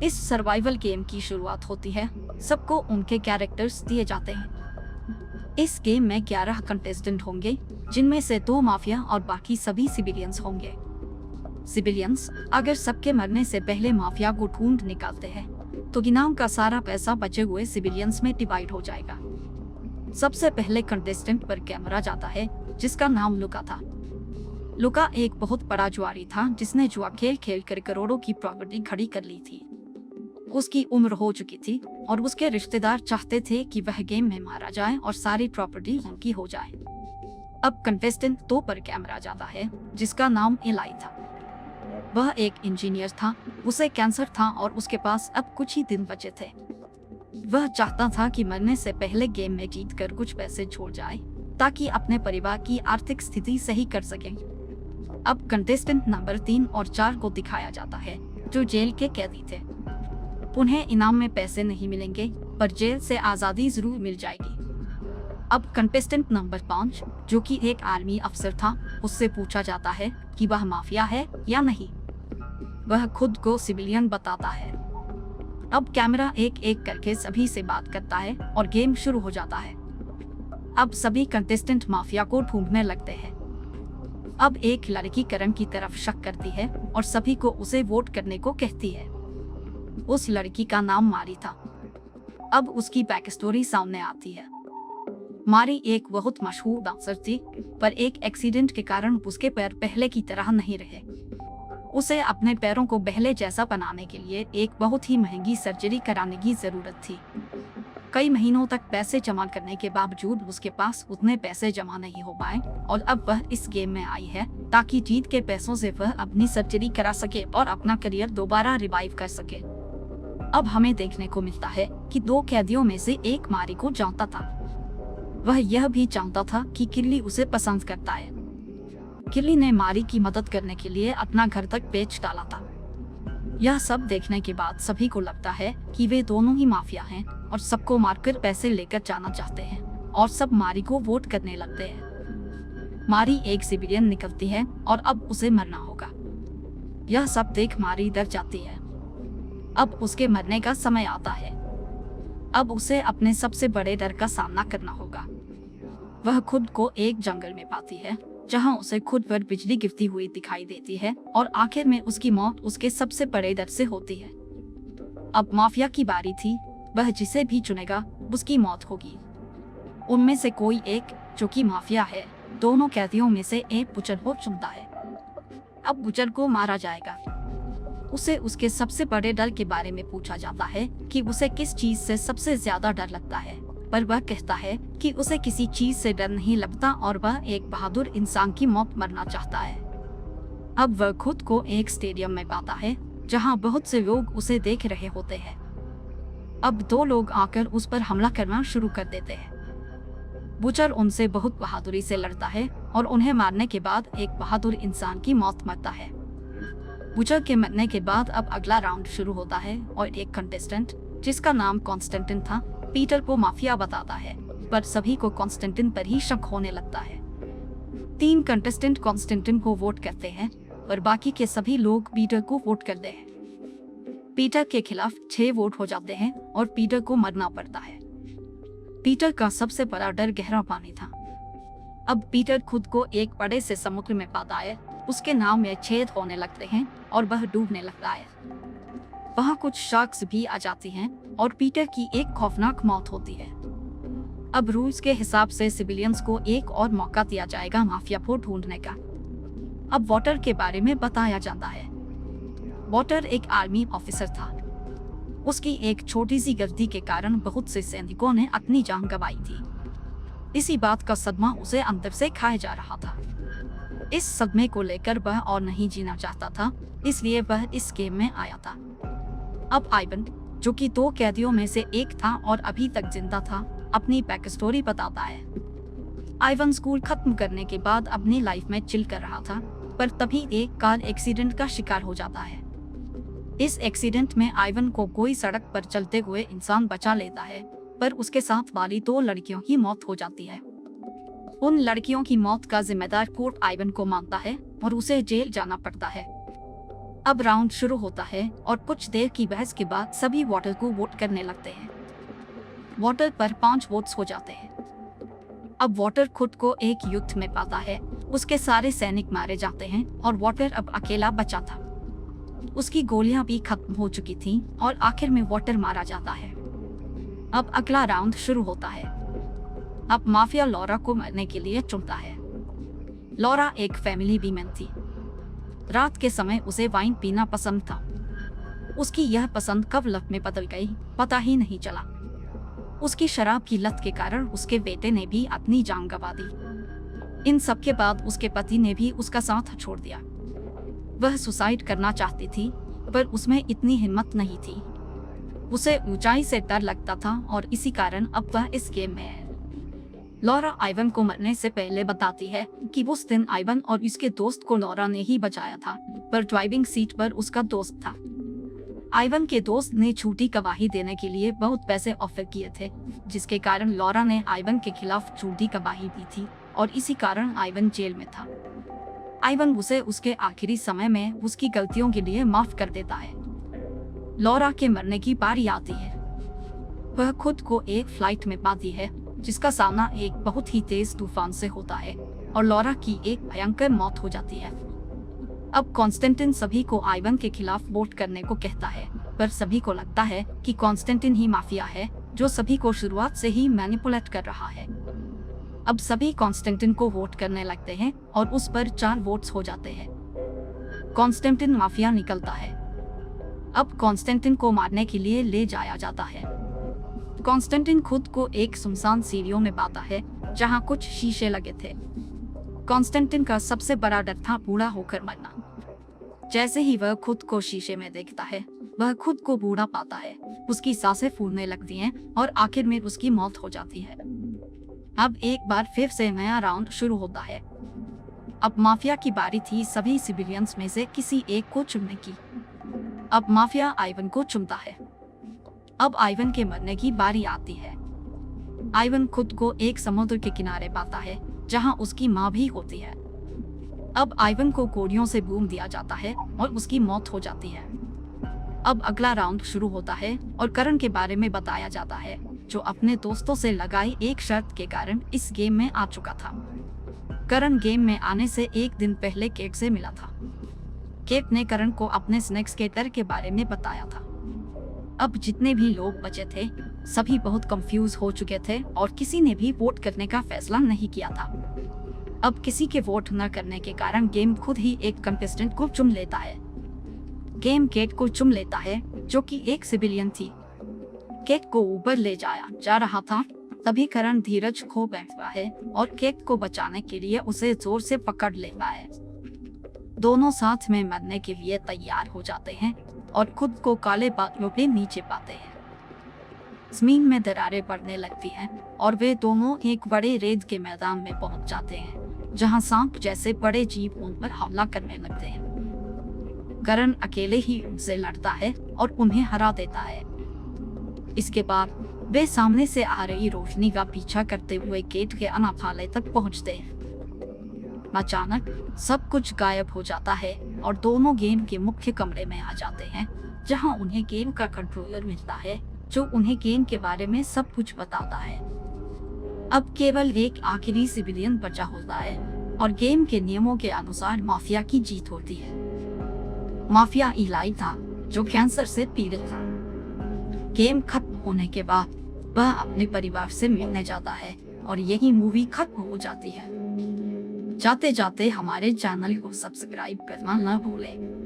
इस survival game की शुरुआत होती है। सबको उनके कैरेक्टर्स दिए जाते हैं। इस गेम में 11 कंटेस्टेंट होंगे, जिनमें से 2 माफिया और बाकी सभी सिविलियंस होंगे। सिविलियंस अगर सबके मरने से पहले माफिया को ढूंढ निकालते हैं, तो इनाम का सारा पैसा बचे हुए सिविलियंस में डिवाइड हो जाएगा। सबसे पहले कंटेस्टेंट पर कैमरा जाता है, जिसका नाम लुका था। लुका एक बहुत बड़ा जुआरी था, जिसने जुआ खेल खेल कर करोड़ों की प्रॉपर्टी खड़ी कर ली थी। उसकी उम्र हो चुकी थी और उसके रिश्तेदार चाहते थे कि वह गेम में मारा जाए और सारी प्रॉपर्टी उनकी हो जाए। अब कंटेस्टेंट 2 पर कैमरा जाता है, जिसका नाम एलाई था। वह एक इंजीनियर था, उसे कैंसर था और उसके पास अब कुछ ही दिन बचे थे। वह चाहता था कि मरने से पहले गेम में जीतकर कुछ पैसे छोड़ जाए, ताकि अपने परिवार की आर्थिक स्थिति सही कर सके। अब कंटेस्टेंट नंबर 3 और 4 को दिखाया जाता है, जो जेल के कैदी थे। उन्हें इनाम में पैसे नहीं मिलेंगे, पर जेल से आजादी जरूर मिल जाएगी। अब कंटेस्टेंट नंबर 5, जो कि एक आर्मी अफसर था, उससे पूछा जाता है कि वह माफिया है या नहीं। वह खुद को सिविलियन बताता है। अब कैमरा एक एक करके सभी से बात करता है और गेम शुरू हो जाता है। अब सभी कंटेस्टेंट माफिया को ढूंढने लगते हैं। अब एक लड़की करण की तरफ शक करती है और सभी को उसे वोट करने को कहती है। उस लड़की का नाम मारी था। अब उसकी बैक स्टोरी सामने आती है। मारी एक बहुत मशहूर डांसर थी, पर एक एक्सीडेंट के कारण उसके पैर पहले की तरह नहीं रहे। उसे अपने पैरों को पहले जैसा बनाने के लिए एक बहुत ही महंगी सर्जरी कराने की जरूरत थी। कई महीनों तक पैसे जमा करने के बावजूद उसके पास उतने पैसे जमा नहीं हो पाए और अब वह इस गेम में आई है ताकि जीत के पैसों से वह अपनी सर्जरी करा सके और अपना करियर दोबारा रिवाइव कर सके। अब हमें देखने को मिलता है कि 2 कैदियों में से एक मारी को जानता था। वह यह भी जानता था कि किल्ली उसे पसंद करता है। किल्ली ने मारी की मदद करने के लिए अपना घर तक बेच डाला था। यह सब देखने के बाद सभी को लगता है कि वे दोनों ही माफिया हैं और सबको मारकर पैसे लेकर जाना चाहते हैं और सब मारी को वोट करने लगते हैं। मारी एक सिविलियन निकलती है और अब उसे मरना होगा। यह सब देख मारी डर जाती है। अब उसके मरने का समय आता है। अब उसे अपने सबसे बड़े डर का सामना करना होगा। वह खुद को एक जंगल में पाती है, जहां उसे खुद पर बिजली गिरती हुई दिखाई देती है और आखिर में उसकी मौत उसके सबसे बड़े डर से होती है। अब माफिया की बारी थी। वह जिसे भी चुनेगा उसकी मौत होगी। उनमें से कोई एक, जो कि माफिया है, दोनों कैदियों में से एक बुचर को चुनता है। अब बुचर को मारा जाएगा। उसे उसके सबसे बड़े डर के बारे में पूछा जाता है कि उसे किस चीज से सबसे ज्यादा डर लगता है, पर वह कहता है कि उसे किसी चीज से डर नहीं लगता और वह एक बहादुर इंसान की मौत मरना चाहता है। अब वह खुद को एक स्टेडियम में पाता है, जहां बहुत से लोग उसे देख रहे होते हैं। अब 2 लोग आकर उस पर हमला करना शुरू कर देते हैं। बुचर उनसे बहुत बहादुरी से लड़ता है और उन्हें मारने के बाद एक बहादुर इंसान की मौत मरता है। बुचर के मरने के बाद अब अगला राउंड शुरू होता है और एक कंटेस्टेंट, जिसका नाम कॉन्स्टेंटिन था, पीटर को माफिया बताता है, पर सभी को कॉन्स्टेंटिन पर ही शक होने लगता है। 3 कंटेस्टेंट कॉन्स्टेंटिन को वोट करते हैं और बाकी के सभी लोग पीटर को वोट करते हैं। पीटर के खिलाफ 6 वोट हो जाते हैं और पीटर को मरना पड़ता है। पीटर का सबसे बड़ा डर गहरा पानी था। अब पीटर खुद को एक बड़े से समुद्र में पाता है। उसके नाव में छेद होने लगते हैं और वह डूबने लगता है। वहाँ कुछ शार्क्स भी आ जाती हैं और पीटर की एक खौफनाक मौत होती है। अब रूल्स के हिसाब से सिविलियंस को एक और मौका दिया जाएगा माफिया को ढूंढने का। अब वॉटर के बारे में बताया जाता है। वॉटर एक आर्मी ऑफिसर था। उसकी एक छोटी सी गलती के कारण बहुत से सैनिकों ने अपनी जान गंवाई थी। इसी बात का सदमा उसे अंदर से खाया जा रहा था। इस सदमे को लेकर वह और नहीं जीना चाहता था, इसलिए वह इस गेम में आया था। अब आइवन, जो कि 2 कैदियों में से एक था और अभी तक जिंदा था, अपनी बैक स्टोरी बताता है। आइवन स्कूल खत्म करने के बाद अपनी लाइफ में चिल कर रहा था, पर तभी एक कार एक्सीडेंट का शिकार हो जाता है। इस एक्सीडेंट में आइवन को कोई सड़क पर चलते हुए इंसान बचा लेता है, पर उसके साथ वाली 2 लड़कियों की मौत हो जाती है। उन लड़कियों की मौत का जिम्मेदार कोर्ट आइवन को मानता है और उसे जेल जाना पड़ता है। अब राउंड शुरू होता है और कुछ देर की बहस के बाद सभी वॉटर को वोट करने लगते हैं। वॉटर पर 5 वोट्स हो जाते हैं। अब वॉटर खुद को एक युद्ध में पाता है, उसके सारे सैनिक मारे जाते हैं और वॉटर अब अकेला बचा था। उसकी गोलियां भी खत्म हो चुकी थीं और आखिर में वॉटर मारा जाता है। अब अगला राउंड शुरू होता है। अब माफिया लॉरा को मारने के लिए चुनता है। लॉरा एक फैमिली वीमेन थी। रात के समय उसे वाइन पीना पसंद था। उसकी यह पसंद कब लत में बदल गई पता ही नहीं चला। उसकी शराब की लत के कारण उसके बेटे ने भी अपनी जान गंवा दी। इन सब के बाद उसके पति ने भी उसका साथ छोड़ दिया। वह सुसाइड करना चाहती थी पर उसमें इतनी हिम्मत नहीं थी। उसे ऊंचाई से डर लगता था और इसी कारण अब वह इस गेम में है। लॉरा आइवन को मरने से पहले बताती है कि उस दिन आइवन और उसके दोस्त को लॉरा ने ही बचाया था, पर ड्राइविंग सीट पर उसका दोस्त था। आइवन के दोस्त ने झूठी गवाही देने के लिए बहुत पैसे ऑफर किए थे, जिसके कारण लॉरा ने आइवन के खिलाफ झूठी गवाही दी थी और इसी कारण आइवन जेल में था। आइवन उसे उसके आखिरी समय में उसकी गलतियों के लिए माफ कर देता है। लॉरा के मरने की बारी आती है। वह खुद को एक फ्लाइट में पाती है जिसका सामना एक बहुत ही तेज तूफान से होता है और लॉरा की एक भयंकर मौत हो जाती है। अब कॉन्स्टेंटिन सभी को आइवन के खिलाफ वोट करने को कहता है, पर सभी को लगता है कि कॉन्स्टेंटिन ही माफिया है जो सभी को शुरुआत से ही मैनिपुलेट कर रहा है। अब सभी कॉन्स्टेंटिन को वोट करने लगते हैं और उस पर 4 वोट्स हो जाते हैं। कॉन्स्टेंटिन माफिया निकलता है। अब कॉन्स्टेंटिन को मारने के लिए ले जाया जाता है। कॉन्स्टेंटिन खुद को एक सुनसान सीढ़ियों में पाता है जहां कुछ शीशे लगे थे। कॉन्स्टेंटिन का सबसे बड़ा डर था बूढ़ा होकर मरना। जैसे ही वह खुद को शीशे में देखता है, वह खुद को बूढ़ा पाता है। उसकी सांसें फूलने लगती हैं और आखिर में उसकी मौत हो जाती है। अब एक बार फिर से नया राउंड शुरू होता है। अब माफिया की बारी थी सभी सिविलियंस में से किसी एक को चुनने की। अब माफिया आइवन को चुनता है। अब आइवन के मरने की बारी आती है। आइवन खुद को एक समुद्र के किनारे पाता है जहां उसकी मां भी होती है। अब आइवन को गोलियों से भून दिया जाता है और उसकी मौत हो जाती है। अब अगला राउंड शुरू होता है और करण के बारे में बताया जाता है, जो अपने दोस्तों से लगाई एक शर्त के कारण इस गेम में आ चुका था। करण गेम में आने से एक दिन पहले केट से मिला था। केट ने करण को अपने स्नेक्स के डर के बारे में बताया था। अब जितने भी लोग बचे थे सभी बहुत कंफ्यूज हो चुके थे और किसी ने भी वोट करने का फैसला नहीं किया था। अब किसी के वोट न करने के कारण गेम खुद ही एक कंटेस्टेंट को चुन लेता है। गेम केट को चुन लेता है जो कि एक सिविलियन थी। केट को ऊपर ले जाया जा रहा था, तभी करण धीरज खो बैठता है और केट को बचाने के लिए उसे जोर से पकड़ लेता है। दोनों साथ में मरने के लिए तैयार हो जाते हैं और खुद को काले बादलों के नीचे पाते हैं। जमीन में दरारें पड़ने लगती हैं और वे दोनों एक बड़े रेत के मैदान में पहुंच जाते हैं जहां सांप जैसे बड़े जीव उन पर हमला करने लगते हैं। करण अकेले ही उनसे लड़ता है और उन्हें हरा देता है। इसके बाद वे सामने से आ रही रोशनी का पीछा करते हुए गेट के अनाथालय तक पहुंचते हैं। अचानक सब कुछ गायब हो जाता है और दोनों गेम के मुख्य कमरे में आ जाते हैं जहां उन्हें गेम का कंट्रोलर मिलता है जो उन्हें गेम के बारे में सब कुछ बताता है। अब केवल एक आखिरी सिविलियन बचा होता है और गेम के नियमों के अनुसार माफिया की जीत होती है। माफिया इलाई था जो कैंसर से पीड़ित था। गेम खत्म होने के बाद वह अपने परिवार से मिलने जाता है और यही मूवी खत्म हो जाती है। जाते जाते हमारे चैनल को सब्सक्राइब करना न भूलें।